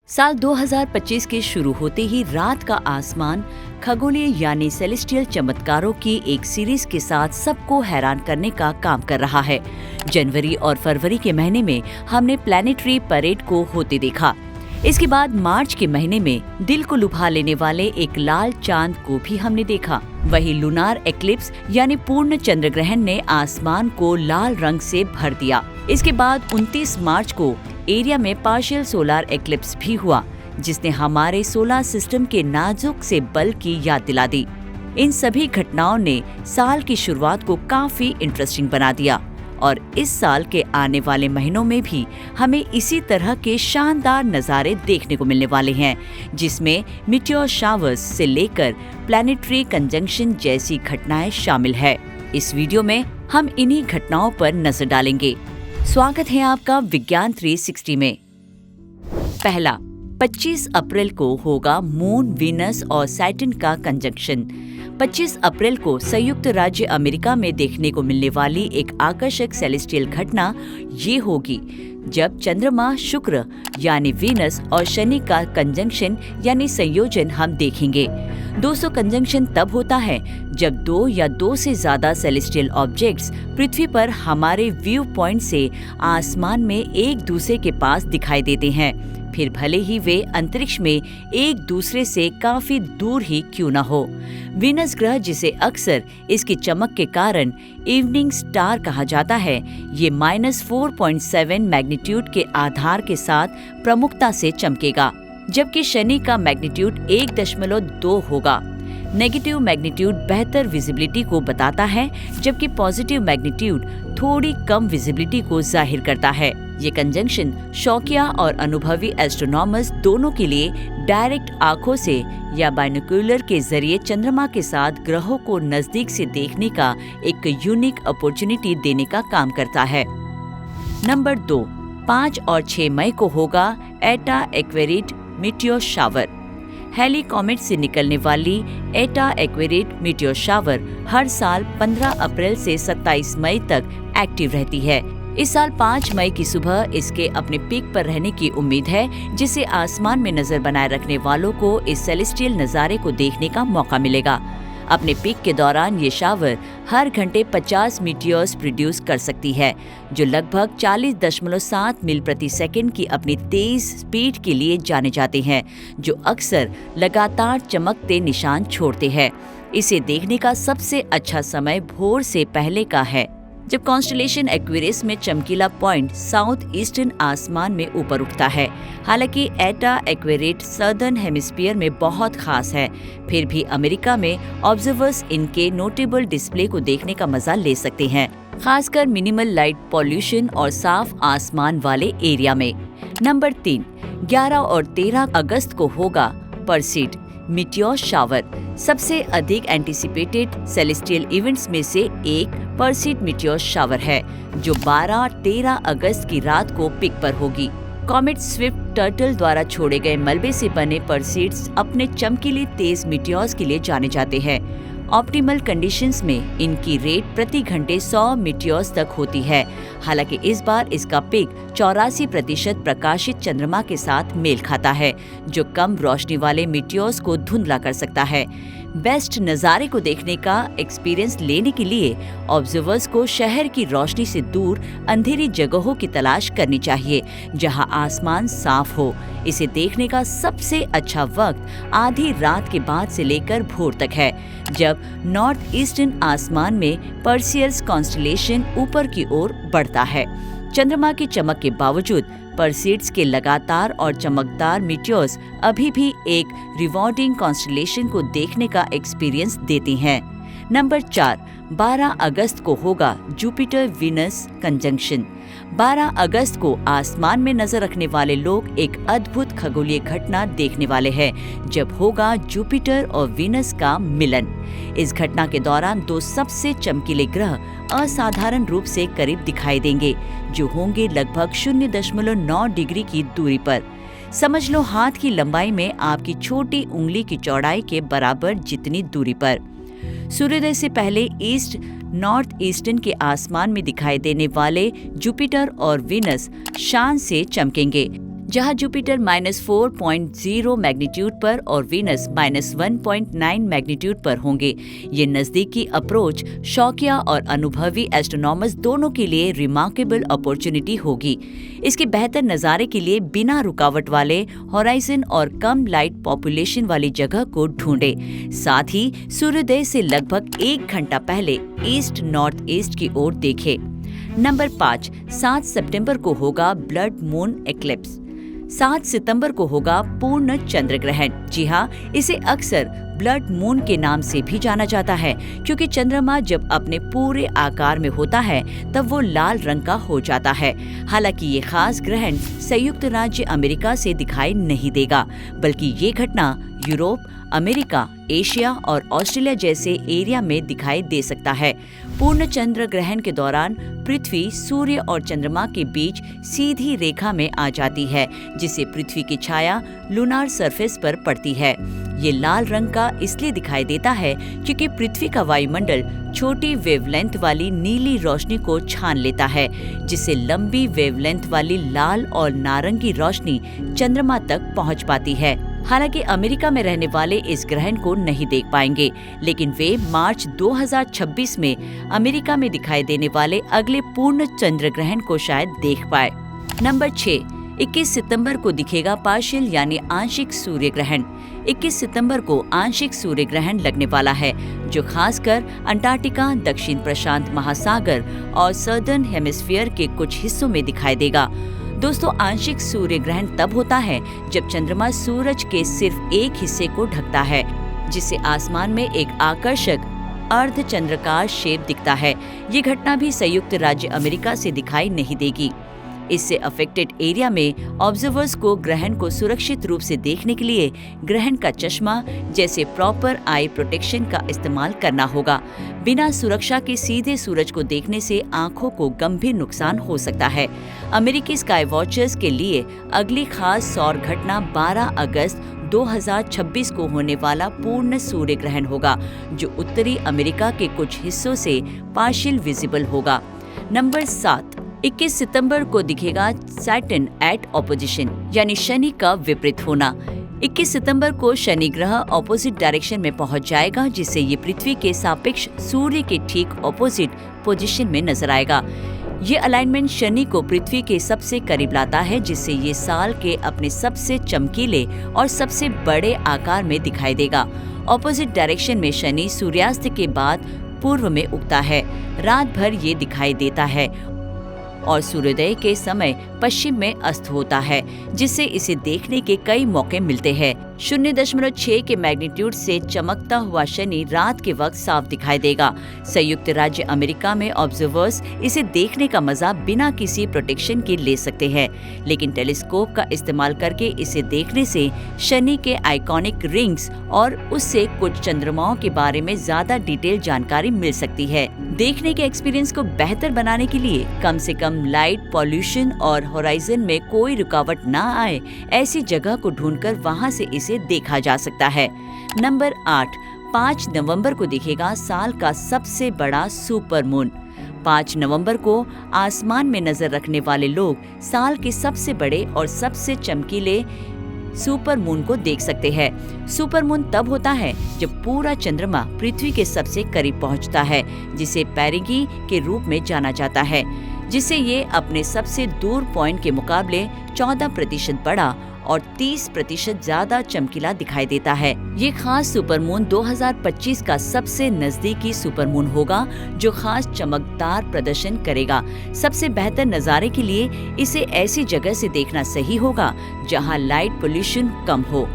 साल 2025 के शुरू होते ही रात का आसमान खगोलीय यानी सेलेस्टियल चमत्कारों की एक सीरीज के साथ सबको हैरान करने का काम कर रहा है। जनवरी और फरवरी के महीने में हमने प्लैनेटरी परेड को होते देखा। इसके बाद मार्च के महीने में दिल को लुभा लेने वाले एक लाल चांद को भी हमने देखा। वही लूनार एक्लिप्स यानी पूर्ण चंद्र ग्रहण ने आसमान को लाल रंग से भर दिया। इसके बाद 29 मार्च को एरिया में पार्शियल सोलर एक्लिप्स भी हुआ, जिसने हमारे सोलर सिस्टम के नाजुक से बल की याद दिला दी। इन सभी घटनाओं ने साल की शुरुआत को काफी इंटरेस्टिंग बना दिया और इस साल के आने वाले महीनों में भी हमें इसी तरह के शानदार नज़ारे देखने को मिलने वाले हैं, जिसमें मीटियोर शावर्स से लेकर प्लैनेटरी कंजंक्शन जैसी घटनाएं शामिल है। इस वीडियो में हम इन्हीं घटनाओं पर नजर डालेंगे। स्वागत है आपका विज्ञान 360 में। पहला, 25 अप्रैल को होगा मून, वीनस और सैटर्न का कंजंक्शन। 25 अप्रैल को संयुक्त राज्य अमेरिका में देखने को मिलने वाली एक आकर्षक सेलेस्टियल घटना ये होगी जब चंद्रमा, शुक्र यानी वीनस और शनि का कंजंक्शन यानी संयोजन हम देखेंगे। दोस्तों, कंजंक्शन तब होता है जब दो या दो से ज्यादा सेलेस्टियल ऑब्जेक्ट्स पृथ्वी पर हमारे व्यू पॉइंट से आसमान में एक दूसरे के पास दिखाई देते हैं, फिर भले ही वे अंतरिक्ष में एक दूसरे से काफी दूर ही क्यों न हो। वीनस ग्रह, जिसे अक्सर इसकी चमक के कारण इवनिंग स्टार कहा जाता है, ये -4.7 मैग्नीट्यूड के आधार के साथ प्रमुखता से चमकेगा, जबकि शनि का मैग्नीट्यूड 1.2 होगा। नेगेटिव मैग्नीट्यूड बेहतर विजिबिलिटी को बताता है, जबकि पॉजिटिव मैग्नीट्यूड थोड़ी कम विजिबिलिटी को जाहिर करता है। ये कंजंक्शन शौकिया और अनुभवी एस्ट्रोनॉमर्स दोनों के लिए डायरेक्ट आंखों से या बाइनोक्यूलर के जरिए चंद्रमा के साथ ग्रहों को नजदीक से देखने का एक यूनिक अपॉर्चुनिटी देने का काम करता है। नंबर 2, 5 और 6 मई को होगा एटा एक्वेरिड मीटियोर शावर। हैली कॉमेट से निकलने वाली एटा एक्वेरिड मीटियोर शावर हर साल 15 अप्रैल से 27 मई तक एक्टिव रहती है। इस साल 5 मई की सुबह इसके अपने पीक पर रहने की उम्मीद है, जिससे आसमान में नजर बनाए रखने वालों को इस सेलेस्टियल नज़ारे को देखने का मौका मिलेगा। अपने पीक के दौरान ये शावर हर घंटे 50 मीटियोर्स प्रोड्यूस कर सकती है, जो लगभग 40.7 मील प्रति सेकंड की अपनी तेज स्पीड के लिए जाने जाते हैं, जो अक्सर लगातार चमकते निशान छोड़ते हैं। इसे देखने का सबसे अच्छा समय भोर से पहले का है, जब कॉन्स्टेलेशन एक्वेरियस में चमकीला पॉइंट साउथ ईस्टर्न आसमान में ऊपर उठता है। हालांकि एटा एक्वेरिड सदर्न हेमिस्फीयर में बहुत खास है, फिर भी अमेरिका में ऑब्जर्वर्स इनके नोटेबल डिस्प्ले को देखने का मजा ले सकते हैं, खासकर मिनिमल लाइट पॉल्यूशन और साफ आसमान वाले एरिया में। नंबर 3, 11 और 13 अगस्त को होगा पर्सीड मीटियोर शावर। सबसे अधिक एंटिसिपेटेड सेलेस्टियल इवेंट्स में से एक पर्सीड मीटियोर शावर है, जो 12-13 अगस्त की रात को पिक पर होगी। कॉमेट स्विफ्ट टर्टल द्वारा छोड़े गए मलबे से बने पर्सीड्स अपने चमकीले तेज मीटियोर्स के लिए जाने जाते हैं। ऑप्टिमल कंडीशंस में इनकी रेट प्रति घंटे 100 मीटियोर्स तक होती है। हालांकि इस बार इसका पिक 84% प्रकाशित चंद्रमा के साथ मेल खाता है, जो कम रोशनी वाले मीटियोर्स को धुंधला कर सकता है। बेस्ट नज़ारे को देखने का एक्सपीरियंस लेने के लिए ऑब्जर्वर्स को शहर की रोशनी से दूर अंधेरी जगहों की तलाश करनी चाहिए, जहां आसमान साफ हो। इसे देखने का सबसे अच्छा वक्त आधी रात के बाद से लेकर भोर तक है, जब नॉर्थ ईस्टर्न आसमान में पर्सियस कॉन्स्टेलेशन ऊपर की ओर बढ़ता है। चंद्रमा की चमक के बावजूद पर्सीड्स के लगातार और चमकदार मीटियोर्स अभी भी एक रिवॉर्डिंग कॉन्स्टेलेशन को देखने का एक्सपीरियंस देते हैं। नंबर 4, 12 अगस्त को होगा जुपिटर वीनस कंजंक्शन। 12 अगस्त को आसमान में नजर रखने वाले लोग एक अद्भुत खगोलीय घटना देखने वाले हैं, जब होगा जुपिटर और वीनस का मिलन। इस घटना के दौरान दो सबसे चमकीले ग्रह असाधारण रूप से करीब दिखाई देंगे, जो होंगे लगभग 0.9 डिग्री की दूरी पर। समझ लो हाथ की लंबाई में आपकी छोटी उंगली की चौड़ाई के बराबर जितनी दूरी पर। सूर्योदय से पहले ईस्ट नॉर्थ ईस्टर्न के आसमान में दिखाई देने वाले जुपिटर और वीनस शान से चमकेंगे, जहां जुपिटर -4.0 मैग्नीट्यूड पर और वीनस -1.9 मैग्नीट्यूड पर होंगे। ये नजदीकी अप्रोच शौकिया और अनुभवी एस्ट्रोनॉमर्स दोनों के लिए रिमार्केबल अपॉर्चुनिटी होगी। इसके बेहतर नजारे के लिए बिना रुकावट वाले हॉराइजन और कम लाइट पॉपुलेशन वाली जगह को ढूंढें। साथ ही सूर्योदय से लगभग 1 घंटा पहले ईस्ट नॉर्थ ईस्ट की ओर देखें। नंबर 5, 7 सितंबर को होगा ब्लड मून एक्लिप्स। 7 सितंबर को होगा पूर्ण चंद्र ग्रहण। जी हाँ, इसे अक्सर ब्लड मून के नाम से भी जाना जाता है, क्योंकि चंद्रमा जब अपने पूरे आकार में होता है तब वो लाल रंग का हो जाता है। हालांकि ये खास ग्रहण संयुक्त राज्य अमेरिका से दिखाई नहीं देगा, बल्कि ये घटना यूरोप, अमेरिका, एशिया और ऑस्ट्रेलिया जैसे एरिया में दिखाई दे सकता है। पूर्ण चंद्र ग्रहण के दौरान पृथ्वी सूर्य और चंद्रमा के बीच सीधी रेखा में आ जाती है, जिससे पृथ्वी की छाया लूनार सरफेस पर पड़ती है। ये लाल रंग का इसलिए दिखाई देता है क्योंकि पृथ्वी का वायुमंडल छोटी वेवलेंथ वाली नीली रोशनी को छान लेता है, जिससे लंबी वेवलेंथ वाली लाल और नारंगी रोशनी चंद्रमा तक पहुंच पाती है। हालांकि अमेरिका में रहने वाले इस ग्रहण को नहीं देख पाएंगे, लेकिन वे मार्च 2026 में अमेरिका में दिखाई देने वाले अगले पूर्ण चंद्र ग्रहण को शायद देख पाए। नंबर 6, 21 सितंबर को दिखेगा पार्शियल यानी आंशिक सूर्य ग्रहण। 21 सितंबर को आंशिक सूर्य ग्रहण लगने वाला है, जो खासकर अंटार्कटिका, दक्षिण प्रशांत महासागर और सदर्न हेमिस्फीयर के कुछ हिस्सों में दिखाई देगा। दोस्तों, आंशिक सूर्य ग्रहण तब होता है जब चंद्रमा सूरज के सिर्फ एक हिस्से को ढकता है, जिससे आसमान में एक आकर्षक अर्धचंद्राकार शेप दिखता है। ये घटना भी संयुक्त राज्य अमेरिका से दिखाई नहीं देगी। इससे अफेक्टेड एरिया में ऑब्जर्वर्स को ग्रहण को सुरक्षित रूप से देखने के लिए ग्रहण का चश्मा जैसे प्रॉपर आई प्रोटेक्शन का इस्तेमाल करना होगा। बिना सुरक्षा के सीधे सूरज को देखने से आंखों को गंभीर नुकसान हो सकता है। अमेरिकी स्काई वॉचर्स के लिए अगली खास सौर घटना 12 अगस्त 2026 को होने वाला पूर्ण सूर्य ग्रहण होगा, जो उत्तरी अमेरिका के कुछ हिस्सों से पार्शियल विजिबल होगा। नंबर 7, 21 सितंबर को दिखेगा सैटर्न एट ऑपोजिशन यानी शनि का विपरीत होना। 21 सितंबर को शनि ग्रह ऑपोजिट डायरेक्शन में पहुंच जाएगा, जिससे ये पृथ्वी के सापेक्ष सूर्य के ठीक ऑपोजिट पोजीशन में नजर आएगा। ये अलाइनमेंट शनि को पृथ्वी के सबसे करीब लाता है, जिससे ये साल के अपने सबसे चमकीले और सबसे बड़े आकार में दिखाई देगा। ऑपोजिट डायरेक्शन में शनि सूर्यास्त के बाद पूर्व में उगता है। रात भर ये दिखाई देता है और सूर्योदय के समय पश्चिम में अस्त होता है, जिससे इसे देखने के कई मौके मिलते हैं। 0.6 के मैग्नीट्यूड से चमकता हुआ शनि रात के वक्त साफ दिखाई देगा। संयुक्त राज्य अमेरिका में ऑब्जर्वर्स इसे देखने का मजा बिना किसी प्रोटेक्शन के ले सकते हैं, लेकिन टेलीस्कोप का इस्तेमाल करके इसे देखने से शनि के आइकॉनिक रिंग्स और उससे कुछ चंद्रमाओं के बारे में ज्यादा डिटेल जानकारी मिल सकती है। देखने के एक्सपीरियंस को बेहतर बनाने के लिए कम से कम लाइट पॉल्यूशन और होराइजन में कोई रुकावट ना आए, ऐसी जगह को ढूंढकर वहां से इसे देखा जा सकता है। नंबर 8, 5 नवंबर को दिखेगा साल का सबसे बड़ा सुपर मून। 5 नवंबर को आसमान में नजर रखने वाले लोग साल के सबसे बड़े और सबसे चमकीले सुपर मून को देख सकते हैं। सुपर मून तब होता है जब पूरा चंद्रमा पृथ्वी के सबसे करीब पहुंचता है, जिसे पेरिगी के रूप में जाना जाता है, जिससे ये अपने सबसे दूर पॉइंट के मुकाबले 14% बड़ा और 30% ज्यादा चमकीला दिखाई देता है। ये खास सुपरमून 2025 का सबसे नजदीकी सुपरमून होगा, जो खास चमकदार प्रदर्शन करेगा। सबसे बेहतर नजारे के लिए इसे ऐसी जगह से देखना सही होगा जहां लाइट पोल्यूशन कम हो।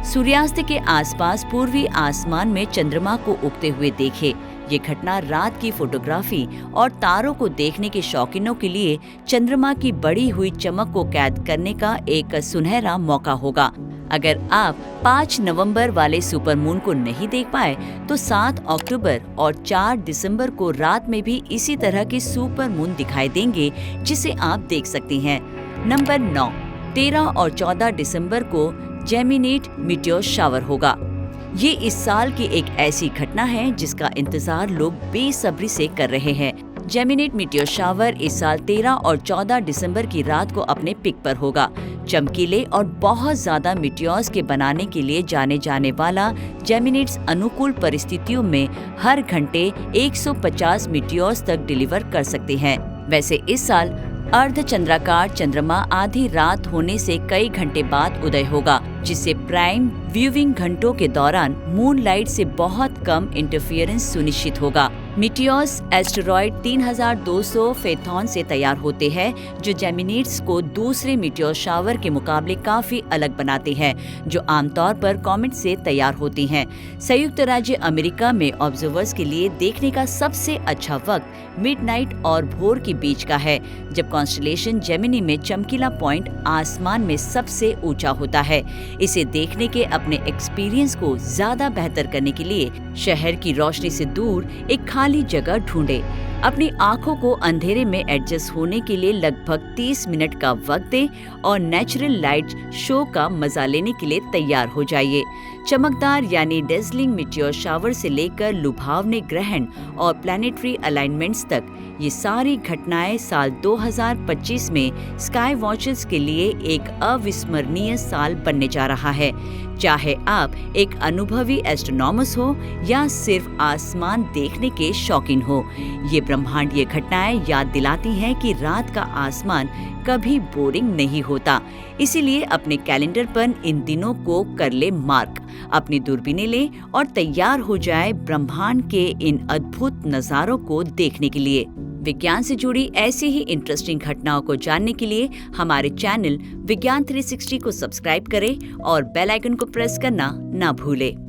सूर्यास्त के आसपास पूर्वी आसमान में चंद्रमा को उगते हुए देखे। ये घटना रात की फोटोग्राफी और तारों को देखने के शौकीनों के लिए चंद्रमा की बढ़ी हुई चमक को कैद करने का एक सुनहरा मौका होगा। अगर आप 5 नवंबर वाले सुपरमून को नहीं देख पाए तो 7 अक्टूबर और 4 दिसंबर को रात में भी इसी तरह के सुपरमून दिखाई देंगे, जिसे आप देख सकती हैं। नंबर 9, 13 और 14 दिसंबर को जेमिनीट मीटियोर शावर होगा। ये इस साल की एक ऐसी घटना है जिसका इंतजार लोग बेसब्री से कर रहे हैं। जेमिनिड मीटियोर शावर इस साल 13 और 14 दिसंबर की रात को अपने पिक पर होगा। चमकीले और बहुत ज्यादा मीटियोर्स के बनाने के लिए जाने जाने वाला जेमिनिड्स अनुकूल परिस्थितियों में हर घंटे 150 मीटियोर्स तक डिलीवर कर सकते हैं। वैसे इस साल अर्धचंद्राकार चंद्रमा आधी रात होने से कई घंटे बाद उदय होगा, जिससे प्राइम व्यूइंग घंटों के दौरान मूनलाइट से बहुत कम इंटरफियरेंस सुनिश्चित होगा। मीटियोर्स एस्टेरॉयड 3200 फेथॉन से तैयार होते हैं, जो जेमिनिड्स को दूसरे मीटियोर शावर के मुकाबले काफी अलग बनाते हैं, जो आमतौर पर कॉमेट से तैयार होती हैं। संयुक्त राज्य अमेरिका में ऑब्जर्वर्स के लिए देखने का सबसे अच्छा वक्त मिडनाइट और भोर के बीच का है, जब कॉन्स्टेलेशन जेमिनी में चमकीला पॉइंट आसमान में सबसे ऊंचा होता है। इसे देखने के अपने एक्सपीरियंस को ज्यादा बेहतर करने के लिए शहर की रोशनी से दूर एक खाली जगह ढूंढे। अपनी आंखों को अंधेरे में एडजस्ट होने के लिए लगभग 30 मिनट का वक्त दें और नेचुरल लाइट शो का मजा लेने के लिए तैयार हो जाइए। चमकदार यानी डेज़लिंग मीटियोर शावर से लेकर लुभावने ग्रहण और प्लैनेटरी अलाइनमेंट्स तक, ये सारी घटनाएं साल 2025 में स्काई वॉचर्स के लिए एक अविस्मरणीय साल बनने जा रहा है। चाहे आप एक अनुभवी एस्ट्रोनॉमर्स हो या सिर्फ आसमान देखने के शौकीन हो, ये ब्रह्मांडीय घटनाएं याद दिलाती हैं कि रात का आसमान कभी बोरिंग नहीं होता। इसीलिए अपने कैलेंडर पर इन दिनों को कर ले मार्क, अपनी दूरबीनें ले और तैयार हो जाए ब्रह्मांड के इन अद्भुत नजारों को देखने के लिए। विज्ञान से जुड़ी ऐसी ही इंटरेस्टिंग घटनाओं को जानने के लिए हमारे चैनल विज्ञान 360 को सब्सक्राइब करें और बेल आइकन को प्रेस करना ना भूलें।